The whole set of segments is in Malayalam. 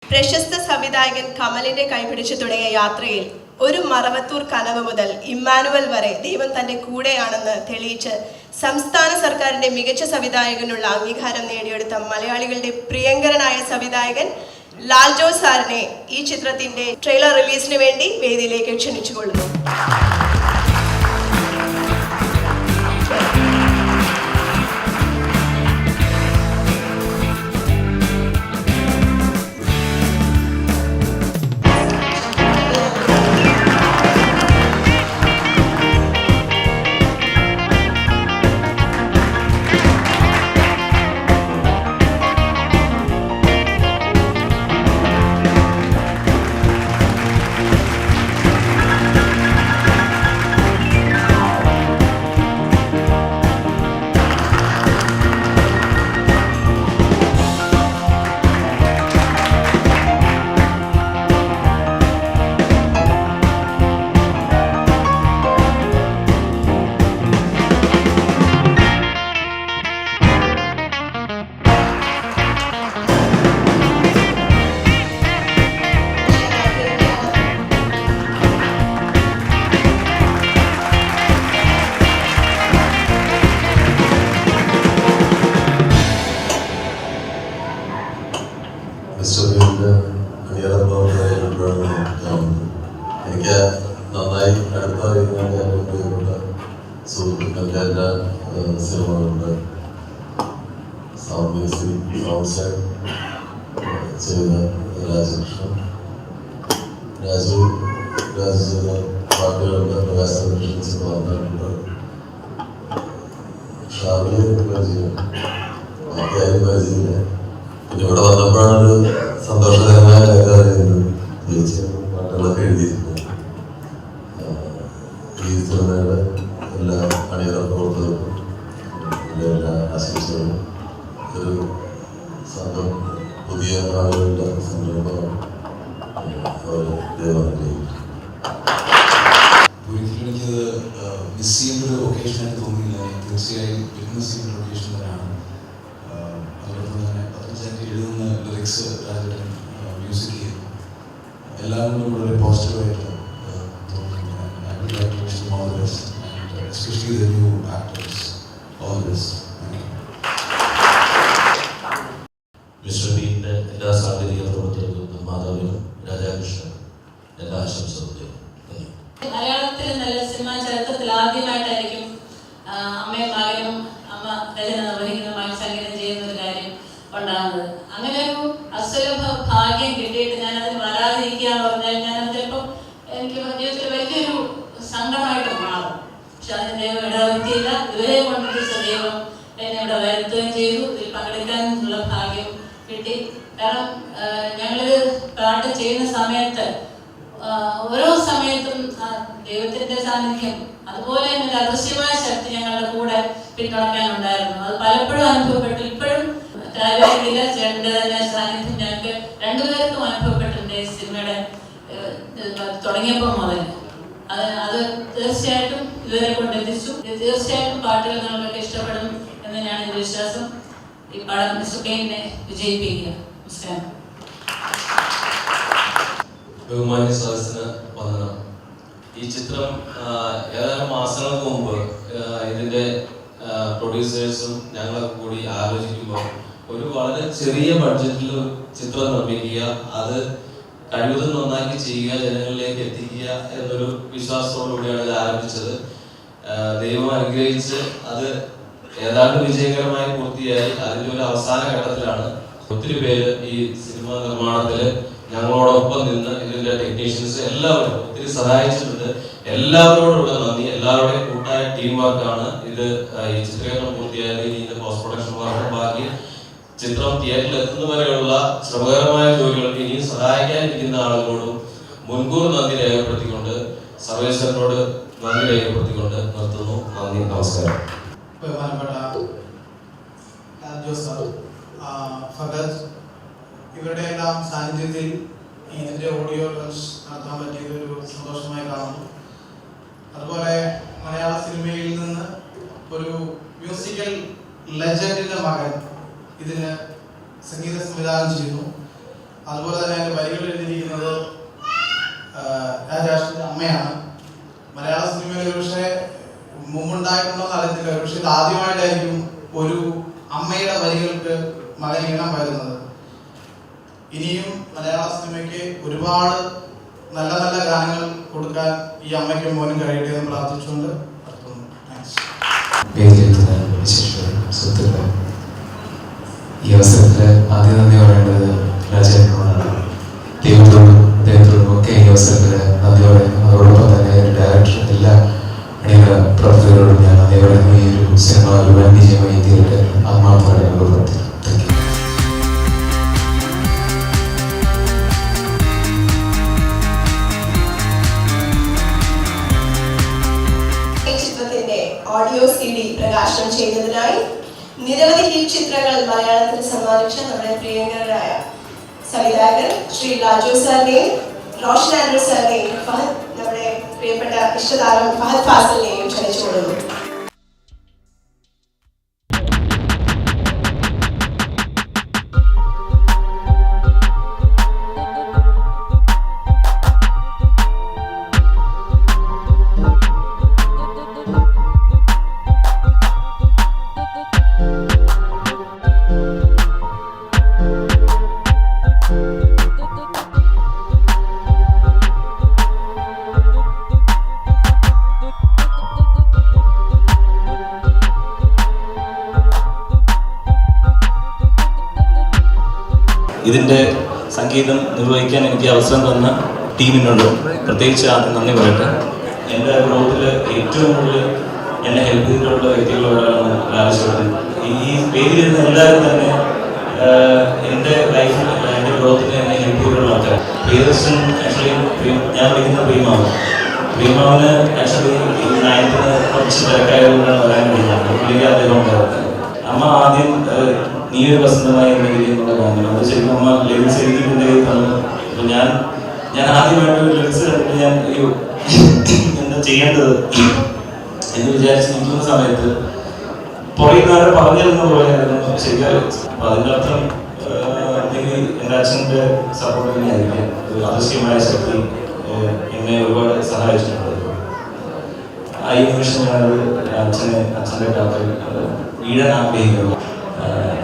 പ്രശസ്ത സംവിധായകൻ കമലിന്റെ കൈപിടിച്ചു തുടങ്ങിയ യാത്രയിൽ ഒരു മറവത്തൂർ കനവ് മുതൽ ഇമ്മാനുവൽ വരെ ദൈവം തന്റെ കൂടെയാണെന്ന് തെളിയിച്ച് സംസ്ഥാന സർക്കാരിന്റെ മികച്ച സംവിധായകനുള്ള അംഗീകാരം നേടിയെടുത്ത മലയാളികളുടെ പ്രിയങ്കരനായ സംവിധായകൻ ലാൽജോ സാറിനെ ഈ ചിത്രത്തിന്റെ ട്രെയിലർ റിലീസിന് വേണ്ടി വേദിയിലേക്ക് ക്ഷണിച്ചുകൊള്ളുന്നു. എനിക്ക് നന്നായി അടുത്തറിയുന്ന പ്രിയപ്പെട്ട സുഹൃത്തുക്കളുടെ എല്ലാ സിനിമകളുണ്ട്. സൗണ്ട് മ്യൂസിക് സൗണ്ട് ചെയ്ത രാജകൃഷ്ണൻ, രാജു ചെയ്ത പാട്ടുകളുടെ പ്രകാശകൃഷ്ണൻ വന്നിട്ടുണ്ട്. ഷാമിലെ പരിചയം പരിചയമില്ല. പിന്നെ ഇവിടെ വന്നപ്പോഴാണ് സന്തോഷകരമായ കാര്യം അറിയുന്നത്. ചേച്ചി പാട്ടുകളൊക്കെ എഴുതിയിട്ടുണ്ട്. ഈ സിനിമയുടെ എല്ലാ അണിയറ പ്രവർത്തകർക്കും എല്ലാ ആശംസകളും. ഒരു സംഘം പുതിയ ആളുകളുടെ സംരംഭമാണ് അവർ ദേവാലയം. ഒരിക്കലും എനിക്കത് മിസ് ചെയ്യുന്ന ഒരു ഒക്കേഷനായിട്ട് തോന്നിയില്ല. തീർച്ചയായും വിറ്റ്നസ് ചെയ്യുന്ന ഒരു ഒക്കേഷൻ തന്നെയാണ്. അതോടൊപ്പം തന്നെ 15 എഴുതുന്ന ലിറിക്സ് കൊണ്ടും വളരെ പോസിറ്റീവായിട്ട് തോന്നുന്നു. I would like to wish them all the best, and especially the new actors, all the best. Mister ബീൻ്റെ എല്ലാ സാങ്കേതിക പ്രവർത്തകർക്കും നിർമ്മാതാവിനും രാധാകൃഷ്ണൻ എല്ലാ ആശംസകളും. മലയാളത്തിൽ നല്ല സിനിമാ ചരിത്രത്തിൽ ആദ്യമായിട്ടായിരിക്കും അമ്മയും മകനും അമ്മ രചന നിർവഹിക്കുന്നതുമായി സംഗീതം ചെയ്യുന്ന ഒരു കാര്യം ഉണ്ടാകുന്നത്. അങ്ങനെ ഒരു അസുലഭ ഭാഗ്യം കിട്ടിയിട്ട് ഞാനതിന് വരാതിരിക്കുക എന്ന് പറഞ്ഞാൽ ഞാനത് ചിലപ്പോൾ എനിക്ക് ജീവിതത്തിൽ വലിയൊരു സങ്കടമായിട്ട് മാറും. പക്ഷെ അതിന് ദൈവം ഇടവരുത്തിയില്ല. ഇതുവരെ കൊണ്ടെത്തിച്ച ദൈവം എന്നെ ഇവിടെ വരുത്തുകയും ചെയ്തു. ഇതിൽ പങ്കെടുക്കാനുള്ള ഭാഗ്യം കിട്ടി. കാരണം ഞങ്ങളിത് പാട്ട് ചെയ്യുന്ന സമയത്ത് ഓരോ സമയത്തും ദൈവത്തിന്റെ സാന്നിധ്യം അതുപോലെ തന്നെ ഒരു അദൃശ്യമായ ശക്തി ഞങ്ങളുടെ കൂടെ പിന്തുണയ്ക്കാനുണ്ടായിരുന്നു. അത് പലപ്പോഴും അനുഭവപ്പെട്ടു. ഇപ്പോഴും ചേട്ടന്റെ തന്നെ സാന്നിധ്യം ഞങ്ങൾക്ക് രണ്ടുപേർക്കും അനുഭവപ്പെട്ടിട്ടുണ്ട് ഈ സിനിമയുടെ തുടങ്ങിയപ്പോൾ മുതൽ. അത് തീർച്ചയായിട്ടും ഇതുവരെ കൊണ്ടെത്തിച്ചു. തീർച്ചയായിട്ടും പാട്ടുകൾ നിങ്ങൾക്കൊക്കെ ഇഷ്ടപ്പെടും എന്ന് തന്നെയാണ് എൻ്റെ വിശ്വാസം. ഈ പടം മിസ്റ്റർ ബീനെ വിജയിപ്പിക്കുക. നമസ്കാരം. ബഹുമാന്യ സദസ്സിന് വന്ദനം. ഈ ചിത്രം ഏതാനും മാസങ്ങൾക്ക് മുമ്പ് ഇതിൻ്റെ പ്രൊഡ്യൂസേഴ്സും ഞങ്ങളൊക്കെ കൂടി ആലോചിക്കുമ്പോൾ ഒരു വളരെ ചെറിയ ബഡ്ജറ്റിൽ ചിത്രം നിർമ്മിക്കുക, അത് കഴിവതും നന്നാക്കി ചെയ്യുക, ജനങ്ങളിലേക്ക് എത്തിക്കുക എന്നൊരു വിശ്വാസത്തോടുകൂടിയാണ് ഇത് ആരംഭിച്ചത്. ദൈവം അനുഗ്രഹിച്ച് അത് ഏതാണ്ട് വിജയകരമായി പൂർത്തിയായി. അതിൻ്റെ ഒരു അവസാന ഘട്ടത്തിലാണ്. ഒത്തിരി പേര് ഈ സിനിമ നിർമ്മാണത്തിൽ ഞങ്ങളോടൊപ്പം നിന്ന് ഇതിന്റെ ടെക്നീഷ്യൻസ് എല്ലാവരും ഒത്തിരി സഹായിച്ചിട്ടുണ്ട്. എല്ലാവരോടുള്ള നന്ദി. എല്ലാവരുടെയും കൂട്ടായ ടീം വർക്കാണ് ഇത് ഈ ചിത്രീകരണം പൂർത്തിയായത്. ഇനി ഇതിന്റെ പോസ്റ്റ് പ്രൊഡക്ഷൻ വർക്ക് ബാക്കി ചിത്രം തിയേറ്ററിൽ എത്തുന്നവരെയുള്ള ശ്രമകരമായ ജോലികൾക്ക് ഇനിയും സഹായിക്കാനിരിക്കുന്ന ആളുകളോടും മുൻകൂർ നന്ദി രേഖപ്പെടുത്തിക്കൊണ്ട് സർവേശ്വരനോട് നന്ദി രേഖപ്പെടുത്തിക്കൊണ്ട് നിർത്തുന്നു. നന്ദി, നമസ്കാരം. ബഹുമാനപ്പെട്ട ഫഗത്, ഇവരുടെ എല്ലാം സാന്നിധ്യത്തിൽ ഇതിൻ്റെ ഓഡിയോ ലോഞ്ച് നടത്താൻ പറ്റിയത് ഒരു സന്തോഷമായി കാണുന്നു. അതുപോലെ മലയാള സിനിമയിൽ നിന്ന് ഒരു മ്യൂസിക്കൽ ലെജൻഡിൻ്റെ മകൻ ഇതിന് സംഗീത സംവിധാനം ചെയ്യുന്നു. അതുപോലെ തന്നെ അതിൻ്റെ വരികൾ എഴുതിയിരിക്കുന്നത് രാജാഷിൻ്റെ അമ്മയാണ്. മലയാള സിനിമയിൽ ഒരുപക്ഷെ മുമ്പുണ്ടായിട്ടുണ്ടോ അറിയത്തില്ല, ഒരുപക്ഷെ ഇത് ആദ്യമായിട്ടായിരിക്കും ഒരു അമ്മയുടെ വരികൾക്ക് മകൻ ഈണം വരുന്നത്. ഇനിയും മലയാള സിനിമയ്ക്ക് ഒരുപാട് നല്ല നല്ല ഗാനങ്ങൾ കൊടുക്കാൻ ഈ അമ്മയ്ക്കും മോനും കഴിയട്ടെ എന്ന് പ്രാർത്ഥിച്ചുകൊണ്ട് ഈ അവസരത്തിൽ ആദ്യം നന്ദി പറയേണ്ടത് രാജേന്ദ്രനോടാണ്. ടീമിനോടും അദ്ദേഹത്തോടും ഒക്കെ ഈ അവസരത്തിൽ നന്ദി പറയുന്നു. അതോടൊപ്പം തന്നെ ഡയറക്ടർ എല്ലാ അണിയറ പ്രവർത്തകരോടും ഞാൻ നന്ദി പറയുന്നു. ഈ ഒരു സിനിമ ഒരു വൻ വിജയമായി തീരട്ടെ ആത്മാർത്ഥമായി പ്രവർത്തിക്കുന്നു. ഓഡിയോ CD പ്രകാശനം ചെയ്യുന്നതിനായി നിരവധി ഹിറ്റ് ചിത്രങ്ങൾ മലയാളത്തിന് സമ്മാനിച്ച നമ്മുടെ പ്രിയങ്കരായ സംവിധായകൻ ശ്രീ ലാജു സാറിനെയും റോഷൻ ആൻഡ്രൂ സാറിനെയും നമ്മുടെ പ്രിയപ്പെട്ട ഇഷ്ടതാരം ഫഹദ് ഫാസിലിനെയും ക്ഷണിച്ചുകൊള്ളുന്നു. ഇതിൻ്റെ സംഗീതം നിർവഹിക്കാൻ എനിക്ക് അവസരം തന്ന ടീമിനോട് പ്രത്യേകിച്ച് ആദ്യം നന്ദി പറയട്ടെ. എൻ്റെ ഗ്രോത്തിൽ ഏറ്റവും കൂടുതൽ എന്നെ ഹെൽപ്പ് ചെയ്തിട്ടുള്ള വ്യക്തികളോടാണ് രാജേശ്വരൻ. ഈ പേരിൽ നിന്ന് എല്ലാവരും തന്നെ എൻ്റെ ലൈഫിൽ എൻ്റെ ഗ്രോത്തിന് എന്നെ ഹെൽപ്പ് ചെയ്തിട്ടുള്ള ആൾക്കാർ. പ്രിയദർശൻ ആക്ച്വലി ഞാൻ വിളിക്കുന്ന പ്രീമാവിന് ആക്ച്വലി ഈ നയത്തിന് കുറച്ച് തിരക്കായതുകൊണ്ടാണ് വരാൻ കഴിഞ്ഞത്. പുള്ളിക്ക് അദ്ദേഹം ഉണ്ടായിരുന്നത്. അമ്മ ആദ്യം നീ ഒരു വസന്തമായി എന്ന രീതി എന്നുള്ള ഗാനം അത് ശരിക്കും അമ്മ ലിറിക്സ് എഴുതിയിട്ടുണ്ട് തന്നു. അപ്പോൾ ഞാൻ ആദ്യമായിട്ട് ഒരു ലിറിക്സ് കണ്ടിട്ട് ഞാൻ എന്താ ചെയ്യേണ്ടത് എന്ന് വിചാരിച്ച് നിൽക്കുന്ന സമയത്ത് പുറയുന്നവരെ പറഞ്ഞിരുന്ന പോലെയായിരുന്നു ശരിക്കും. അപ്പം അതിൻ്റെ അർത്ഥം അതിന് എൻ്റെ അച്ഛൻ്റെ സപ്പോർട്ട് തന്നെയായിരിക്കും. ഒരു അദൃശ്യമായ ശക്തി എന്നെ ഒരുപാട് സഹായിച്ചിട്ടുണ്ട്. ഈ നിമിഷം ഞാനത് അച്ഛൻ്റെ കാത്തിൽ വീഴാൻ ആഗ്രഹിക്കുന്നു.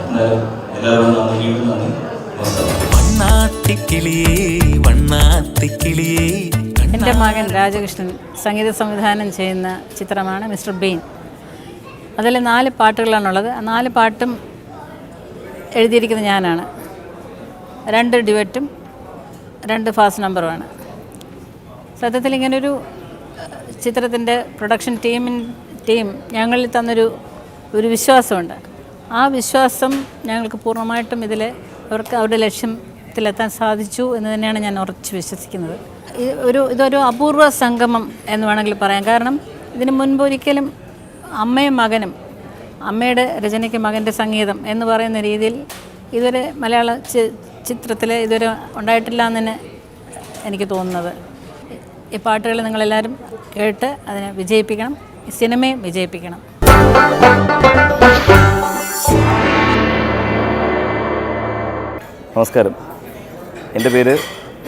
എന്നാലും എല്ലാവരും നന്ദി, വീണ്ടും നന്ദി. എൻ്റെ മകൻ രാജകൃഷ്ണൻ സംഗീത സംവിധാനം ചെയ്യുന്ന ചിത്രമാണ് മിസ്റ്റർ ബീൻ. അതിൽ 4 പാട്ടുകളാണുള്ളത്. ആ 4 പാട്ടും എഴുതിയിരിക്കുന്നത് ഞാനാണ്. 2 ഡ്യുവറ്റും 2 ഫാസ്റ്റ് നമ്പറുമാണ്. സത്യത്തിൽ ഇങ്ങനൊരു ചിത്രത്തിൻ്റെ പ്രൊഡക്ഷൻ ടീം ഞങ്ങളിൽ തന്നൊരു വിശ്വാസമുണ്ട്. ആ വിശ്വാസം ഞങ്ങൾക്ക് പൂർണ്ണമായിട്ടും അവർക്ക് അവരുടെ ലക്ഷ്യത്തിലെത്താൻ സാധിച്ചു എന്ന് തന്നെയാണ് ഞാൻ ഉറച്ച് വിശ്വസിക്കുന്നത്. ഇതൊരു അപൂർവ സംഗമം എന്ന് വേണമെങ്കിൽ പറയാം. കാരണം ഇതിന് മുൻപ് ഒരിക്കലും അമ്മയും മകനും, അമ്മയുടെ രചനയ്ക്ക് മകൻ്റെ സംഗീതം എന്ന് പറയുന്ന രീതിയിൽ ഇതുവരെ മലയാള ചിത്രത്തിൽ ഇതുവരെ ഉണ്ടായിട്ടില്ല എന്ന് തന്നെ എനിക്ക് തോന്നുന്നത്. ഈ പാട്ടുകൾ നിങ്ങളെല്ലാവരും കേട്ട് അതിനെ വിജയിപ്പിക്കണം, ഈ സിനിമയും വിജയിപ്പിക്കണം. നമസ്കാരം, എൻ്റെ പേര്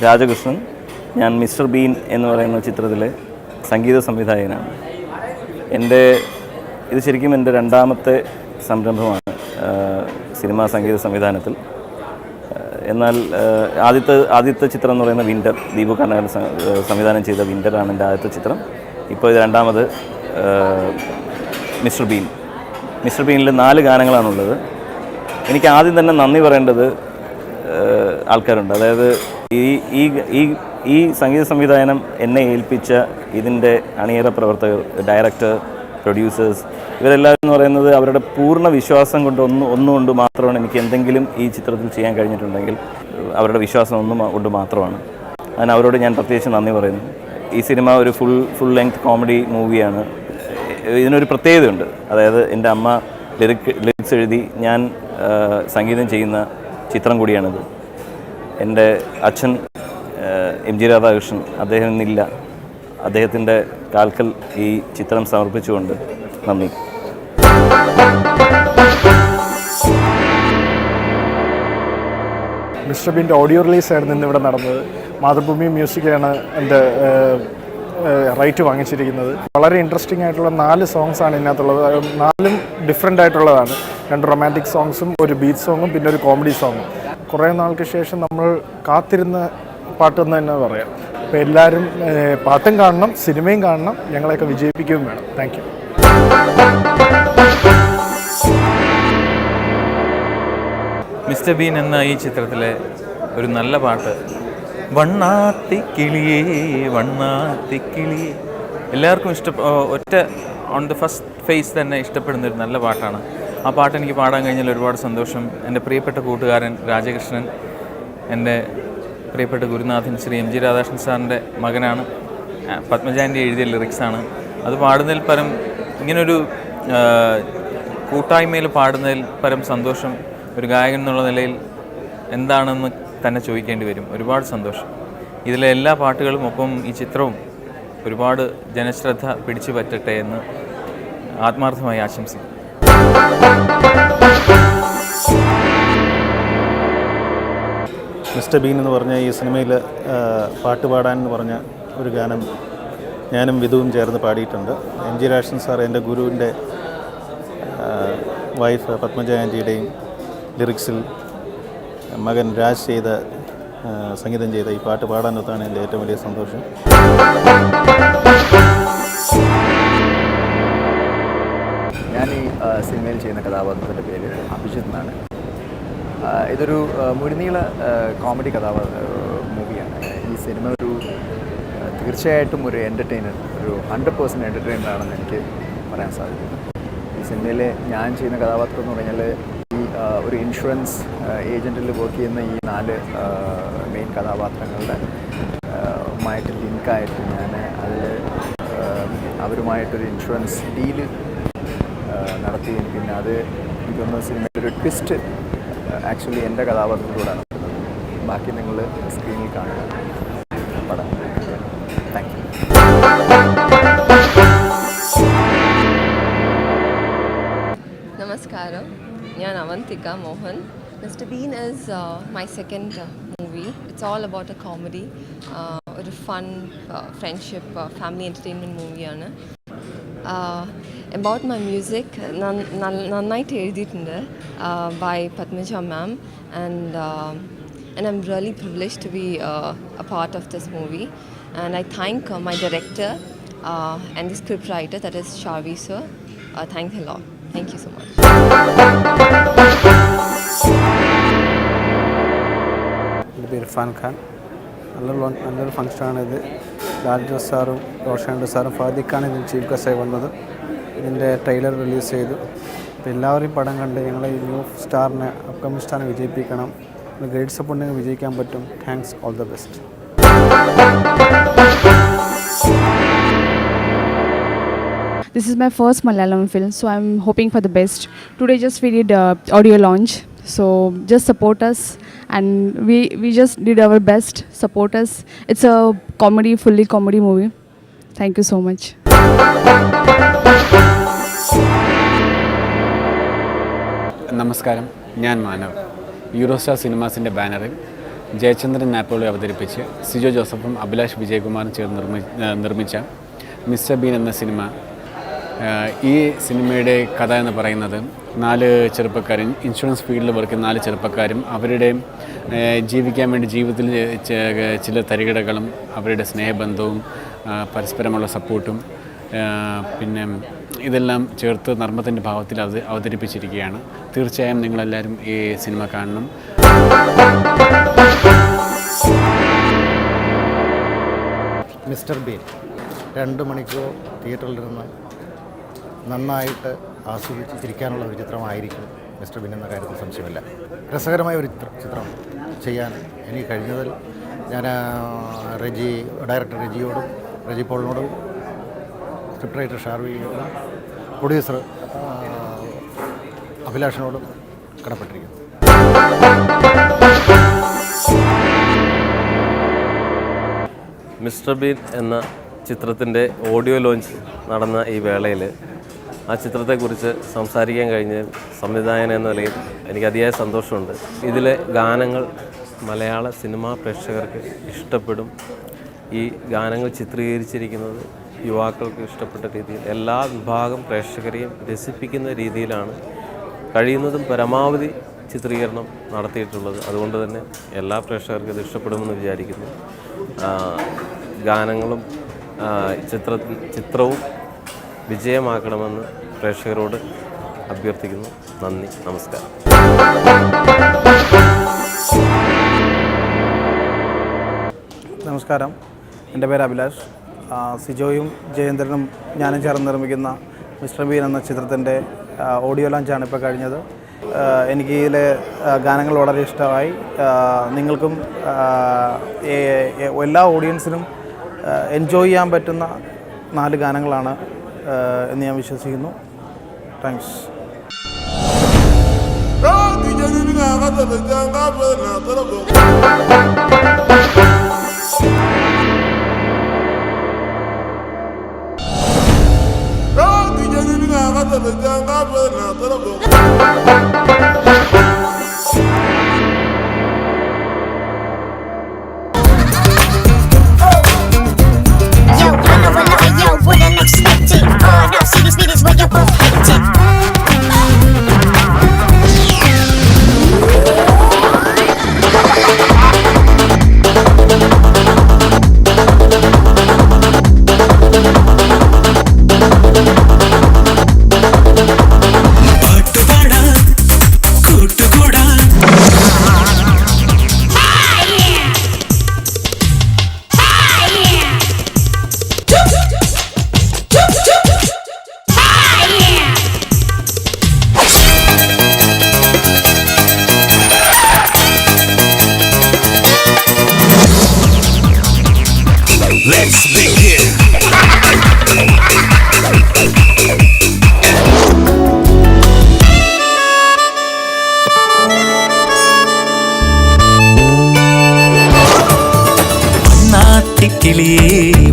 രാജകൃഷ്ണൻ. ഞാൻ മിസ്റ്റർ ബീൻ എന്ന് പറയുന്ന ചിത്രത്തിലെ സംഗീത സംവിധായകനാണ്. ഇത് ശരിക്കും എൻ്റെ 2ാമത്തെ സംരംഭമാണ് സിനിമാ സംഗീത സംവിധാനത്തിൽ. എന്നാൽ ആദ്യത്തെ ചിത്രം എന്ന് പറയുന്ന വിൻ്റർ, ദീപു കർണാകരൻ സംവിധാനം ചെയ്ത വിൻ്ററാണ് എൻ്റെ ആദ്യത്തെ ചിത്രം. ഇപ്പോൾ ഇത് 2ാമത് മിസ്റ്റർ ബീൻ. മിസ്റ്റർ ബീനിൽ 4 ഗാനങ്ങളാണുള്ളത്. എനിക്ക് ആദ്യം തന്നെ നന്ദി പറയേണ്ടത് ആൾക്കാരുണ്ട്. അതായത് ഈ സംഗീത സംവിധാനം എന്നെ ഏൽപ്പിച്ച ഇതിൻ്റെ അണിയറ പ്രവർത്തകർ, ഡയറക്ടർ, പ്രൊഡ്യൂസേഴ്സ്, ഇവരെല്ലാവരും എന്ന് പറയുന്നത് അവരുടെ പൂർണ്ണ വിശ്വാസം ഒന്നുകൊണ്ട് മാത്രമാണ് എനിക്ക് എന്തെങ്കിലും ഈ ചിത്രത്തിൽ ചെയ്യാൻ കഴിഞ്ഞിട്ടുണ്ടെങ്കിൽ അവരുടെ വിശ്വാസം കൊണ്ട് മാത്രമാണ്. അതിന് അവരോട് ഞാൻ പ്രത്യേകിച്ച് നന്ദി പറയുന്നു. ഈ സിനിമ ഒരു ഫുൾ ലെങ്ത് കോമഡി മൂവിയാണ്. ഇതിനൊരു പ്രത്യേകതയുണ്ട്. അതായത് എൻ്റെ അമ്മ ലിറിക്സ് എഴുതി ഞാൻ സംഗീതം ചെയ്യുന്ന ചിത്രം കൂടിയാണിത്. എൻ്റെ അച്ഛൻ MG രാധാകൃഷ്ണൻ, അദ്ദേഹം ഇന്നില്ല. അദ്ദേഹത്തിൻ്റെ കാൽക്കൽ ഈ ചിത്രം സമർപ്പിച്ചുകൊണ്ട് നന്ദി. മിസ്റ്റർ ബീൻ്റെ ഓഡിയോ റിലീസായിരുന്നു ഇന്നിവിടെ നടന്നത്. മാതൃഭൂമി മ്യൂസിക്കാണ് എൻ്റെ റൈറ്റ് വാങ്ങിച്ചിരിക്കുന്നത്. വളരെ ഇൻട്രസ്റ്റിംഗ് ആയിട്ടുള്ള 4 സോങ്സാണ് ഇതിനകത്തുള്ളത്. 4ഉം ഡിഫറെൻ്റ് ആയിട്ടുള്ളതാണ്. 2 റൊമാൻറ്റിക് സോങ്സും ഒരു ബീറ്റ് സോങ്ങും പിന്നെ ഒരു കോമഡി സോങ്ങും. കുറേ നാൾക്ക് ശേഷം നമ്മൾ കാത്തിരുന്ന പാട്ടെന്ന് തന്നെ പറയാം. അപ്പോൾ എല്ലാവരും പാട്ടും കാണണം, സിനിമയും കാണണം, ഞങ്ങളെയൊക്കെ വിജയിപ്പിക്കുകയും വേണം. Thank you. മിസ്റ്റർ ബീൻ എന്ന ഈ ചിത്രത്തിലെ ഒരു നല്ല പാട്ട്, വണ്ണാത്തിക്കിളിയേ വണ്ണാത്തിക്കിളിയേ, എല്ലാവർക്കും ഒറ്റ ഓൺ ദ ഫസ്റ്റ് ഫേസ് തന്നെ ഇഷ്ടപ്പെടുന്നൊരു നല്ല പാട്ടാണ്. ആ പാട്ട് എനിക്ക് പാടാൻ കഴിഞ്ഞാൽ ഒരുപാട് സന്തോഷം. എൻ്റെ പ്രിയപ്പെട്ട കൂട്ടുകാരൻ രാജകൃഷ്ണൻ, എൻ്റെ പ്രിയപ്പെട്ട ഗുരുനാഥൻ ശ്രീ MG രാധാകൃഷ്ണൻ സാറിൻ്റെ മകനാണ്. പത്മജാൻ്റെ എഴുതിയ ലിറിക്സാണ്. അത് പാടുന്നതിൽ പരം, ഇങ്ങനൊരു കൂട്ടായ്മയിൽ പാടുന്നതിൽ പരം സന്തോഷം ഒരു ഗായകൻ എന്നുള്ള നിലയിൽ എന്താണെന്ന് തന്നെ ചോദിക്കേണ്ടി വരും. ഒരുപാട് സന്തോഷം. ഇതിലെ എല്ലാ പാട്ടുകളും ഒപ്പം ഈ ചിത്രവും ഒരുപാട് ജനശ്രദ്ധ പിടിച്ചു പറ്റട്ടെ എന്ന് ആത്മാർത്ഥമായി ആശംസിക്കുന്നു. മിസ്റ്റർ ബീൻ എന്ന് പറഞ്ഞ ഈ സിനിമയിൽ പാട്ട് പാടാൻ എന്ന് പറഞ്ഞ ഒരു ഗാനം ഞാനും വിധുവും ചേർന്ന് പാടിയിട്ടുണ്ട്. MG രാധാകൃഷ്ണൻ സാർ, എൻ്റെ ഗുരുവിൻ്റെ വൈഫ് പത്മജ ആൻറ്റിയുടെയും ലിറിക്സിൽ മകൻ രാജ് സംഗീതം ചെയ്ത ഈ പാട്ട് പാടാനൊത്താണ് എൻ്റെ ഏറ്റവും വലിയ സന്തോഷം. ഞാൻ ഈ സിനിമയിൽ ചെയ്യുന്ന കഥാപാത്രത്തിൻ്റെ പേര് അഭിജിത്ത് എന്നാണ്. ഇതൊരു മുഴുനീള കോമഡി മൂവിയാണ്. ഈ സിനിമ തീർച്ചയായിട്ടും ഒരു എൻ്റർടൈനർ, ഒരു 100% എൻ്റർടൈനർ ആണെന്ന് എനിക്ക് പറയാൻ സാധിക്കും. ഈ സിനിമയിൽ ഞാൻ ചെയ്യുന്ന കഥാപാത്രം എന്ന് പറഞ്ഞാൽ ഒരു ഇൻഷുറൻസ് ഏജൻറ്റിൽ വർക്ക് ചെയ്യുന്ന ഈ 4 മെയിൻ കഥാപാത്രങ്ങളുടെ മായിട്ട് ലിങ്കായിട്ട് ഞാൻ അവരുമായിട്ടൊരു ഇൻഷുറൻസ് ഡീല് നടത്തുകയും പിന്നെ അത് എനിക്കൊന്ന് സിനിമയിലൊരു ട്വിസ്റ്റ് ആക്ച്വലി എൻ്റെ കഥാപാത്രത്തിലൂടെയാണ്. ബാക്കി നിങ്ങൾ സ്ക്രീനിൽ കാണുക പടം. Thank you. നമസ്കാരം, ഞാൻ Avanthika Mohan. Mr. Bean is my second movie. It's all about a comedy, a fun friendship, family entertainment movie. About my music, നന്നായിട്ട് എഴുതിയിട്ടുണ്ട് by Padmaja ma'am, and I'm really privileged to be a part of this movie. And I thank my director and the script writer, that is Shavi sir. Thanks a lot. Thank you so much. എൻ്റെ പേര് ഇർഫാൻ ഖാൻ. നല്ലൊരു ഫംഗ്ഷനാണിത്. ലാൽജോ സാറും റോഷാൻഡോ സാറും ഫാദിഖാണ് ഇതിന് ചീഫ് ഗസ്റ്റായി വന്നത്. ഇതിൻ്റെ ട്രെയിലർ റിലീസ് ചെയ്തു. അപ്പോൾ എല്ലാവരും പടം കണ്ട് ഞങ്ങളെ ഈ ന്യൂ സ്റ്റാറിനെ, അപ്കമിങ് സ്റ്റാറിനെ വിജയിപ്പിക്കണം. ഗ്രേറ്റ് സപ്പോർട്ടിനെ വിജയിക്കാൻ പറ്റും. Thanks, all the best. This is my first Malayalam film, so I'm hoping for the best. Today just we did audio launch, so just support us, and we just did our best. Support us. It's a comedy, fully comedy movie. Thank you so much. നമസ്കാരം, ഞാൻ മാനവ്. യൂറോസ്റ്റാർ സിനിമാസിൻ്റെ ബാനറിൽ ജയചന്ദ്രൻ നാപ്പോളി അവതരിപ്പിച്ച് സിജോ ജോസഫും അഭിലാഷ് വിജയകുമാറും ചേർന്ന് നിർമ്മിച്ച മിസ്റ്റർ ബീൻ എന്ന സിനിമ. ഈ സിനിമയുടെ കഥ എന്ന് പറയുന്നത് 4 ചെറുപ്പക്കാരും, ഇൻഷുറൻസ് ഫീൽഡിൽ വർക്ക് 4 ചെറുപ്പക്കാരും അവരുടെ ജീവിക്കാൻ വേണ്ടി ജീവിതത്തിൽ ചില തരികിടകളും അവരുടെ സ്നേഹബന്ധവും പരസ്പരമുള്ള സപ്പോർട്ടും പിന്നെ ഇതെല്ലാം ചേർത്ത് നർമ്മത്തിൻ്റെ ഭാവത്തിൽ അവതരിപ്പിച്ചിരിക്കുകയാണ്. തീർച്ചയായും നിങ്ങളെല്ലാവരും ഈ സിനിമ കാണണം. മിസ്റ്റർ ബീൻ 2 മണിക്കൂർ തിയേറ്ററിലിരുന്ന് നന്നായിട്ട് ആസ്വദിച്ച് ചിരിക്കാനുള്ള ഒരു ചിത്രമായിരിക്കും മിസ്റ്റർ ബീൻ എന്ന കാര്യത്തിൽ സംശയമില്ല. രസകരമായ ഒരു ചിത്രം ചെയ്യാൻ എനിക്ക് കഴിഞ്ഞതിൽ ഞാൻ ഡയറക്ടർ റെജി പോളിനോടും സ്ക്രിപ്റ്റ് റൈറ്റർ ഷാർവിയോടും പ്രൊഡ്യൂസർ അഭിലാഷിനോടും കടപ്പെട്ടിരിക്കുന്നു. മിസ്റ്റർ ബീൻ എന്ന ചിത്രത്തിൻ്റെ ഓഡിയോ ലോഞ്ച് നടന്ന ഈ വേളയിൽ ആ ചിത്രത്തെക്കുറിച്ച് സംസാരിക്കാൻ കഴിഞ്ഞതിൽ സംവിധായകൻ എന്ന നിലയിൽ എനിക്ക് അതിയായ സന്തോഷമുണ്ട്. ഇതിലെ ഗാനങ്ങൾ മലയാള സിനിമാ പ്രേക്ഷകർക്ക് ഇഷ്ടപ്പെടും. ഈ ഗാനങ്ങൾ ചിത്രീകരിച്ചിരിക്കുന്നത് യുവാക്കൾക്ക് ഇഷ്ടപ്പെട്ട രീതിയിൽ എല്ലാ വിഭാഗം പ്രേക്ഷകരെയും രസിപ്പിക്കുന്ന രീതിയിലാണ് കഴിയുന്നതും പരമാവധി ചിത്രീകരണം നടത്തിയിട്ടുള്ളത്. അതുകൊണ്ട് തന്നെ എല്ലാ പ്രേക്ഷകർക്കും ഇത് ഇഷ്ടപ്പെടുമെന്ന് വിചാരിക്കുന്നു. ഗാനങ്ങളും ചിത്രവും വിജയമാക്കണമെന്ന് പ്രേക്ഷകരോട് അഭ്യർത്ഥിക്കുന്നു. നന്ദി, നമസ്കാരം. നമസ്കാരം, എൻ്റെ പേര് അഭിലാഷ്. സിജോയും ജയേന്ദ്രനും ഞാനും ചേർന്ന് നിർമ്മിക്കുന്ന മിസ്റ്റർ ബീൻ എന്ന ചിത്രത്തിൻ്റെ ഓഡിയോ ലോഞ്ചാണ് ഇപ്പോൾ കഴിഞ്ഞത്. എനിക്ക് ഇതിലെ ഗാനങ്ങൾ വളരെ ഇഷ്ടമായി. നിങ്ങൾക്കും എല്ലാ ഓഡിയൻസിനും എൻജോയ് ചെയ്യാൻ പറ്റുന്ന 4 ഗാനങ്ങളാണ് എന്ന് ഞാൻ വിശ്വസിക്കുന്നു. താങ്ക്സ്. Let's begin.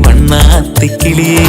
വണ്ണാത്തിക്കിളിയേ